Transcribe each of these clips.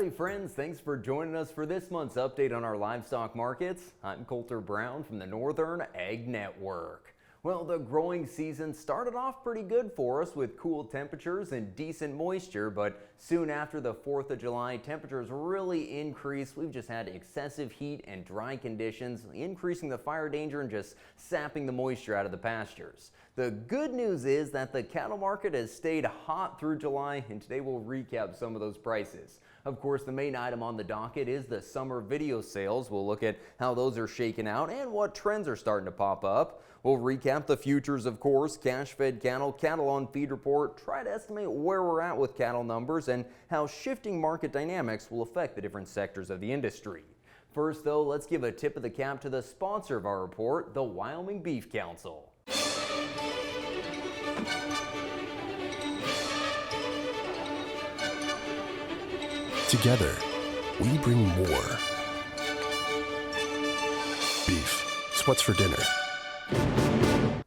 Howdy friends, thanks for joining us for this month's update on our livestock markets. I'm Coulter Brown from the Northern Ag Network. Well, the growing season started off pretty good for us with cool temperatures and decent moisture, but soon after the 4th of July, temperatures really increased. We've just had excessive heat and dry conditions, increasing the fire danger and just sapping the moisture out of the pastures. The good news is that the cattle market has stayed hot through July, and today we'll recap some of those prices. Of course, the main item on the docket is the summer video sales. We'll look at how those are shaking out and what trends are starting to pop up. We'll recap the futures, of course, cash-fed cattle, cattle on feed report, try to estimate where we're at with cattle numbers and how shifting market dynamics will affect the different sectors of the industry. First, though, let's give a tip of the cap to the sponsor of our report, the Wyoming Beef Council. Together, we bring more. Beef. It's what's for dinner.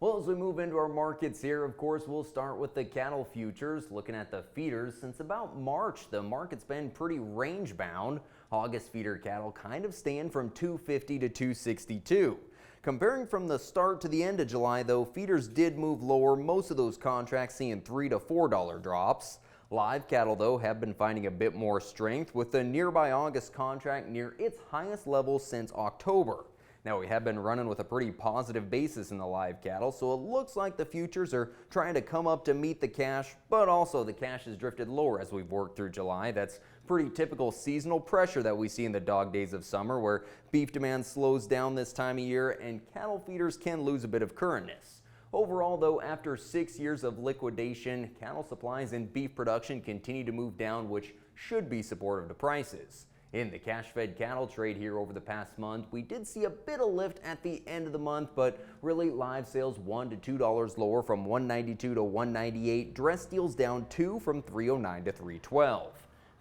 Well, as we move into our markets here, of course, we'll start with the cattle futures. Looking at the feeders, since about March, the market's been pretty range bound. August feeder cattle kind of staying from 250 to 262. Comparing from the start to the end of July, though, feeders did move lower. Most of those contracts seeing $3 to $4 drops. Live cattle, though, have been finding a bit more strength with the nearby August contract near its highest level since October. Now, we have been running with a pretty positive basis in the live cattle, so it looks like the futures are trying to come up to meet the cash, but also the cash has drifted lower as we've worked through July. That's pretty typical seasonal pressure that we see in the dog days of summer, where beef demand slows down this time of year and cattle feeders can lose a bit of currentness. Overall, though, after 6 years of liquidation, cattle supplies and beef production continue to move down, which should be supportive to prices. In the cash-fed cattle trade here over the past month, we did see a bit of lift at the end of the month, but really live sales $1 to $2 lower from $192 to $198. Dress deals down 2 from $309 to $312.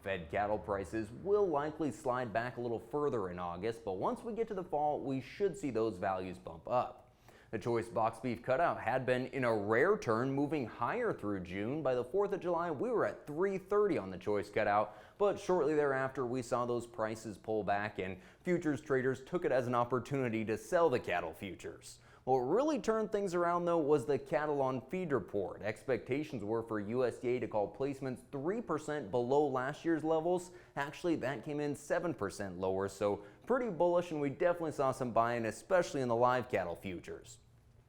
Fed cattle prices will likely slide back a little further in August, but once we get to the fall, we should see those values bump up. The choice box beef cutout had been in a rare turn, moving higher through June. By the 4th of July, we were at $330 on the choice cutout, but shortly thereafter, we saw those prices pull back and futures traders took it as an opportunity to sell the cattle futures. What really turned things around, though, was the cattle on feed report. Expectations were for USDA to call placements 3% below last year's levels. Actually, that came in 7% lower, so pretty bullish, and we definitely saw some buying, especially in the live cattle futures.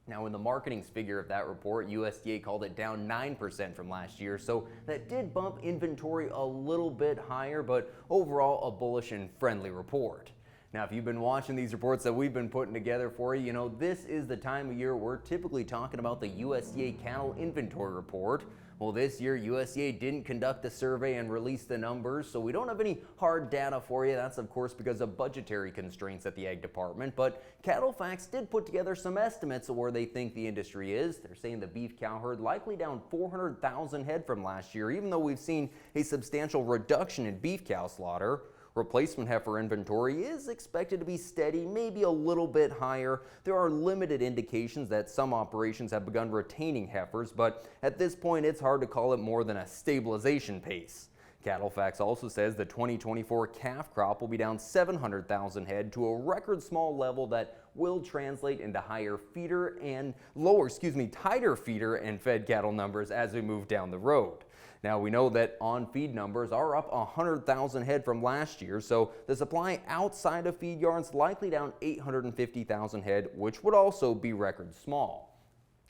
Now, in the marketing figure of that report, USDA called it down 9% from last year, so that did bump inventory a little bit higher, but overall a bullish and friendly report. Now, if you've been watching these reports that we've been putting together for you, you know this is the time of year we're typically talking about the USDA cattle inventory report. Well, this year USDA didn't conduct a survey and release the numbers, so we don't have any hard data for you. That's of course because of budgetary constraints at the Ag Department, but Cattle Facts did put together some estimates of where they think the industry is. They're saying the beef cow herd likely down 400,000 head from last year, even though we've seen a substantial reduction in beef cow slaughter. Replacement heifer inventory is expected to be steady, maybe a little bit higher. There are limited indications that some operations have begun retaining heifers, but at this point it's hard to call it more than a stabilization pace. Cattle Facts also says the 2024 calf crop will be down 700,000 head to a record small level that will translate into higher feeder and tighter feeder and fed cattle numbers as we move down the road. Now, we know that on-feed numbers are up 100,000 head from last year, so the supply outside of feed yards likely down 850,000 head, which would also be record small.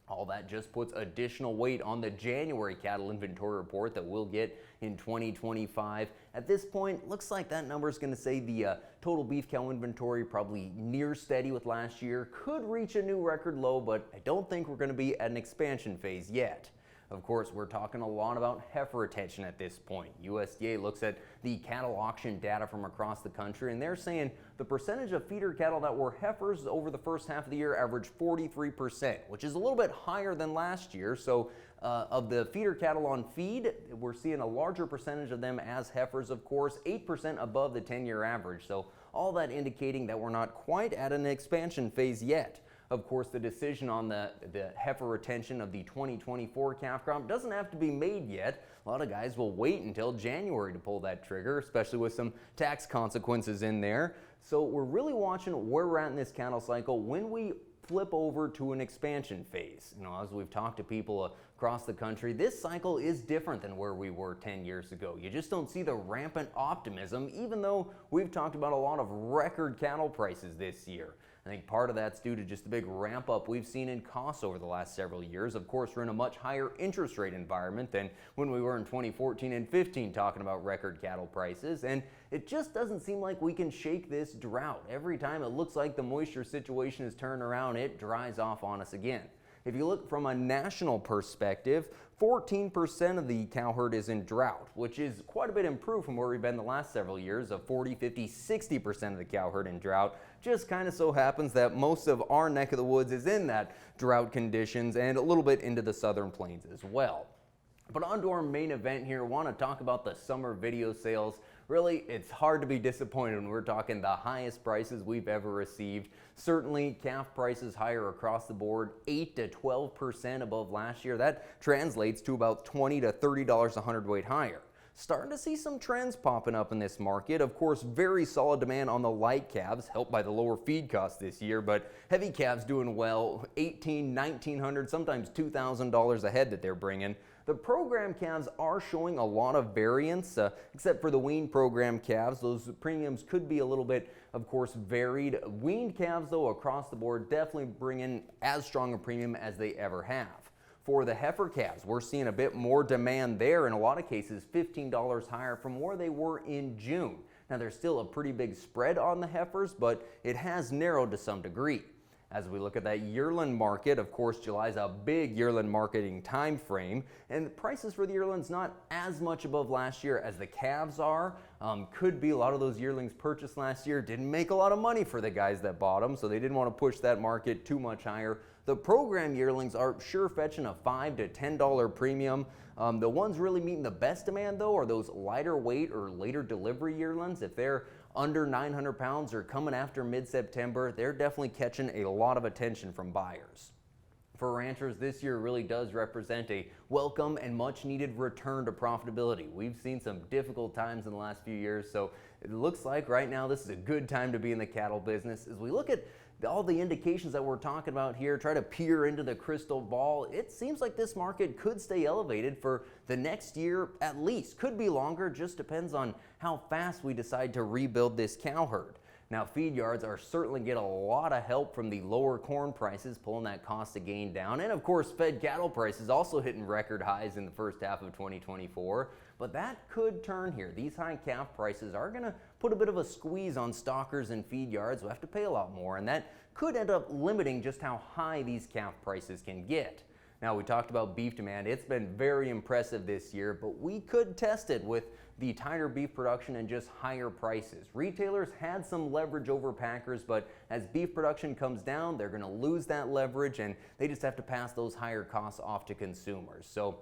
All that just puts additional weight on the January cattle inventory report that we'll get in 2025. At this point, looks like that number is going to say the total beef cow inventory probably near steady with last year, could reach a new record low, but I don't think we're going to be at an expansion phase yet. Of course, we're talking a lot about heifer retention at this point. USDA looks at the cattle auction data from across the country, and they're saying the percentage of feeder cattle that were heifers over the first half of the year averaged 43%, which is a little bit higher than last year. So of the feeder cattle on feed, we're seeing a larger percentage of them as heifers, of course, 8% above the 10-year average. So all that indicating that we're not quite at an expansion phase yet. Of course, the decision on the heifer retention of the 2024 calf crop doesn't have to be made yet. A lot of guys will wait until January to pull that trigger, especially with some tax consequences in there. So we're really watching where we're at in this cattle cycle when we flip over to an expansion phase. As we've talked to people across the country, this cycle is different than where we were 10 years ago. You just don't see the rampant optimism, even though we've talked about a lot of record cattle prices this year. I think part of that's due to just the big ramp up we've seen in costs over the last several years. Of course, we're in a much higher interest rate environment than when we were in 2014 and 15 talking about record cattle prices, and it just doesn't seem like we can shake this drought. Every time it looks like the moisture situation is turned around, it dries off on us again. If you look from a national perspective, 14% of the cow herd is in drought, which is quite a bit improved from where we've been the last several years of 40, 50, 60% of the cow herd in drought. Just kind of so happens that most of our neck of the woods is in that drought conditions and a little bit into the southern plains as well. But on to our main event here, I want to talk about the summer video sales. Really, it's hard to be disappointed when we're talking the highest prices we've ever received. Certainly, calf prices higher across the board, 8 to 12% above last year. That translates to about $20 to $30 a hundredweight higher. Starting to see some trends popping up in this market. Of course, very solid demand on the light calves, helped by the lower feed costs this year, but heavy calves doing well, $1,800, $1,900, sometimes $2,000 a head that they're bringing. The program calves are showing a lot of variance, except for the weaned program calves. Those premiums could be a little bit, of course, varied. Weaned calves, though, across the board, definitely bring in as strong a premium as they ever have. For the heifer calves, we're seeing a bit more demand there, in a lot of cases $15 higher from where they were in June. Now, there's still a pretty big spread on the heifers, but it has narrowed to some degree. As we look at that yearling market, of course, July is a big yearling marketing time frame, and the prices for the yearlings not as much above last year as the calves are. Could be a lot of those yearlings purchased last year didn't make a lot of money for the guys that bought them, so they didn't want to push that market too much higher. The program yearlings are sure fetching a $5 to $10 premium. The ones really meeting the best demand, though, are those lighter weight or later delivery yearlings. If they're under 900 pounds or coming after mid-September, they're definitely catching a lot of attention from buyers. For ranchers, this year really does represent a welcome and much needed return to profitability. We've seen some difficult times in the last few years, so it looks like right now this is a good time to be in the cattle business. As we look at all the indications that we're talking about here, try to peer into the crystal ball, it seems like this market could stay elevated for the next year at least. Could be longer, just depends on how fast we decide to rebuild this cow herd. Now, feed yards are certainly get a lot of help from the lower corn prices, pulling that cost of gain down. And of course, fed cattle prices also hitting record highs in the first half of 2024. But that could turn here. These high calf prices are going to put a bit of a squeeze on stockers and feed yards who have to pay a lot more, and that could end up limiting just how high these calf prices can get. Now, we talked about beef demand. It's been very impressive this year, but we could test it with the tighter beef production and just higher prices. Retailers had some leverage over packers, but as beef production comes down, they're going to lose that leverage, and they just have to pass those higher costs off to consumers. So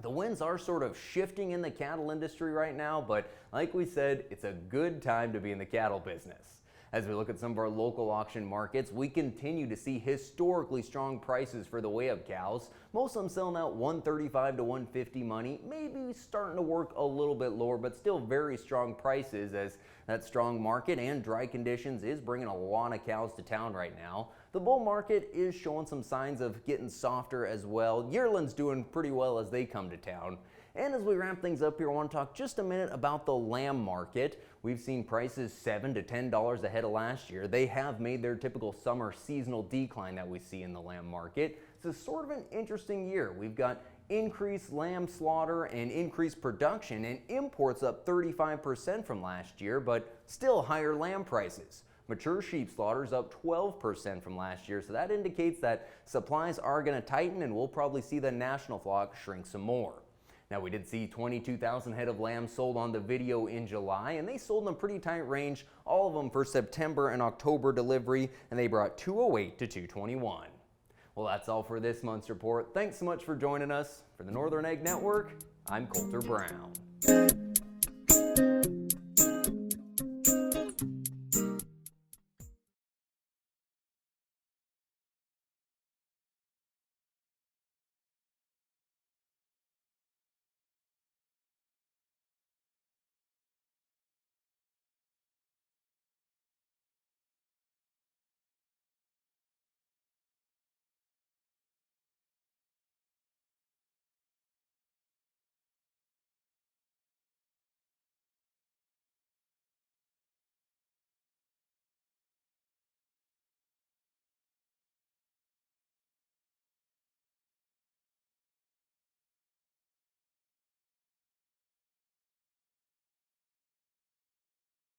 the winds are sort of shifting in the cattle industry right now, but like we said, it's a good time to be in the cattle business. As we look at some of our local auction markets, we continue to see historically strong prices for the weigh-up cows. Most of them selling out $135 to $150 money, maybe starting to work a little bit lower, but still very strong prices, as that strong market and dry conditions is bringing a lot of cows to town right now. The bull market is showing some signs of getting softer as well. Yearlings doing pretty well as they come to town. And as we ramp things up here, I want to talk just a minute about the lamb market. We've seen prices $7 to $10 ahead of last year. They have made their typical summer seasonal decline that we see in the lamb market. It's sort of an interesting year. We've got increased lamb slaughter and increased production, and imports up 35% from last year, but still higher lamb prices. Mature sheep slaughters up 12% from last year, so that indicates that supplies are going to tighten, and we'll probably see the national flock shrink some more. Now, we did see 22,000 head of lambs sold on the video in July, and they sold in a pretty tight range, all of them for September and October delivery, and they brought 208 to 221. Well, that's all for this month's report. Thanks so much for joining us. For the Northern Egg Network, I'm Coulter Brown.